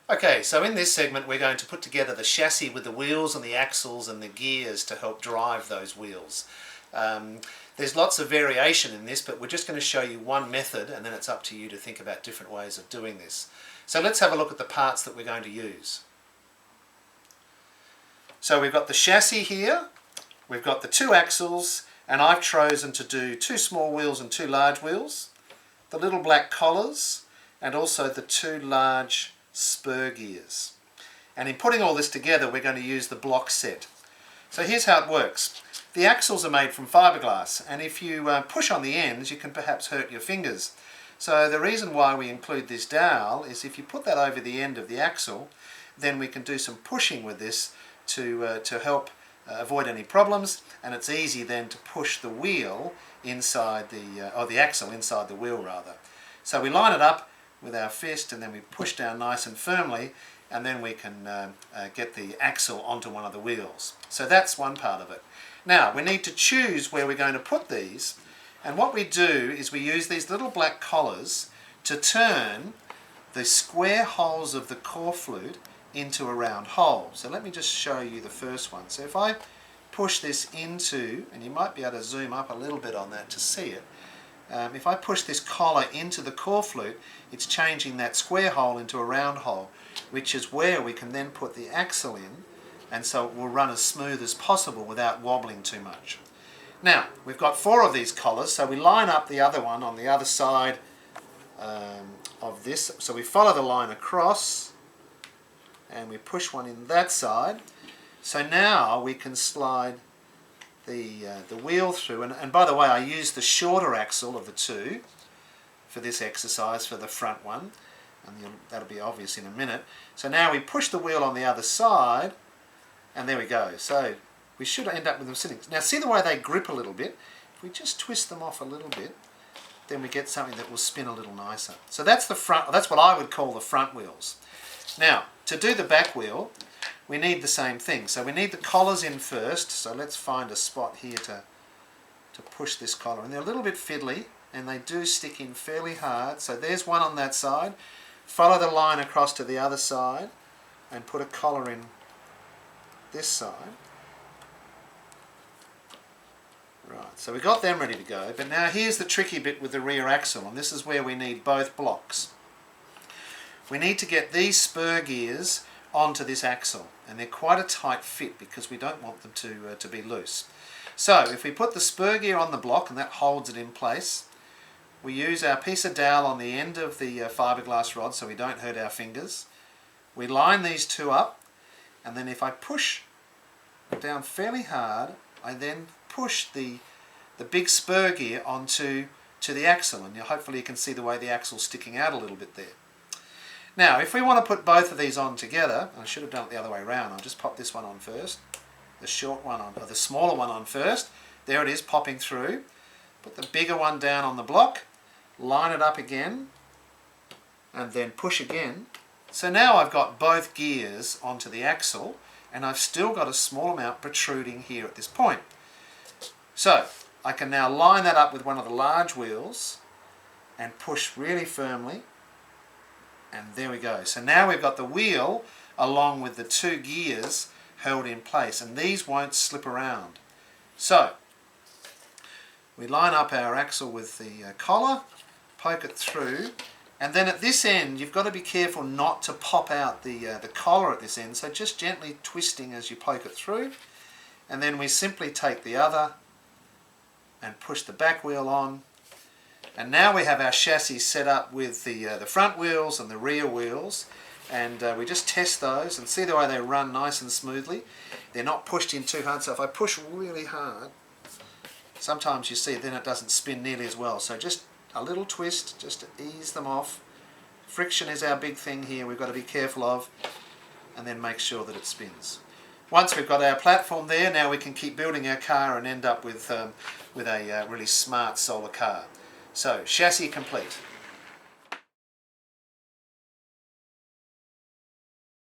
Okay, so in this segment we're going to put together the chassis with the wheels and the axles and the gears to help drive those wheels. There's lots of variation in this, but we're just going to show you one method, and then it's up to you to think about different ways of doing this. So let's have a look at the parts that we're going to use. So we've got the chassis here, we've got the two axles, and I've chosen to do two small wheels and two large wheels, the little black collars, and also the two large spur gears. And in putting all this together, we're going to use the block set. So here's how it works. The axles are made from fiberglass, and if you push on the ends, you can perhaps hurt your fingers. So the reason why we include this dowel is if you put that over the end of the axle, then we can do some pushing with this to help avoid any problems, and it's easy then to push the wheel inside the axle inside the wheel rather. So we line it up with our fist, and then we push down nice and firmly, and then we can get the axle onto one of the wheels. So that's one part of it. Now we need to choose where we're going to put these, and what we do is we use these little black collars to turn the square holes of the core flute into a round hole. So let me just show you the first one. So if I push this into, and you might be able to zoom up a little bit on that to see it, if I push this collar into the core flute, it's changing that square hole into a round hole, which is where we can then put the axle in, and so it will run as smooth as possible without wobbling too much. Now, we've got 4 of these collars, so we line up the other one on the other side of this. So we follow the line across, and we push one in that side. So now we can slide the wheel through, and by the way, I used the shorter axle of the two for this exercise for the front one, and that'll be obvious in a minute. So now we push the wheel on the other side, and there we go. So we should end up with them sitting. Now see the way they grip a little bit? If we just twist them off a little bit, then we get something that will spin a little nicer. So that's the front. That's what I would call the front wheels. Now to do the back wheel, we need the same thing. So we need the collars in first. So let's find a spot here to push this collar. And they're a little bit fiddly, and they do stick in fairly hard. So there's one on that side. Follow the line across to the other side and put a collar in this side. Right, so we got them ready to go. But now here's the tricky bit with the rear axle, and this is where we need both blocks. We need to get these spur gears onto this axle, and they're quite a tight fit because we don't want them to be loose. So if we put the spur gear on the block, and that holds it in place, we use our piece of dowel on the end of the fiberglass rod so we don't hurt our fingers. We line these two up, and then if I push down fairly hard, I then push the big spur gear onto the axle, and hopefully you can see the way the axle's sticking out a little bit there. Now if we want to put both of these on together, I should have done it the other way around. I'll just pop this one on first, the short one on, or the smaller one on first. There it is, popping through. Put the bigger one down on the block, line it up again, and then push again. So now I've got both gears onto the axle, and I've still got a small amount protruding here at this point. So I can now line that up with one of the large wheels and push really firmly, and there we go. So now we've got the wheel along with the two gears held in place, and these won't slip around. So we line up our axle with the collar, poke it through, and then at this end you've got to be careful not to pop out the collar at this end, so just gently twisting as you poke it through, and then we simply take the other and push the back wheel on, and now we have our chassis set up with the front wheels and the rear wheels, and we just test those and see the way they run nice and smoothly. They're not pushed in too hard, so if I push really hard, sometimes you see then it doesn't spin nearly as well. So just a little twist just to ease them off. Friction is our big thing here, we've got to be careful of, and then make sure that it spins. Once we've got our platform there, now we can keep building our car and end up with a really smart solar car. So, chassis complete.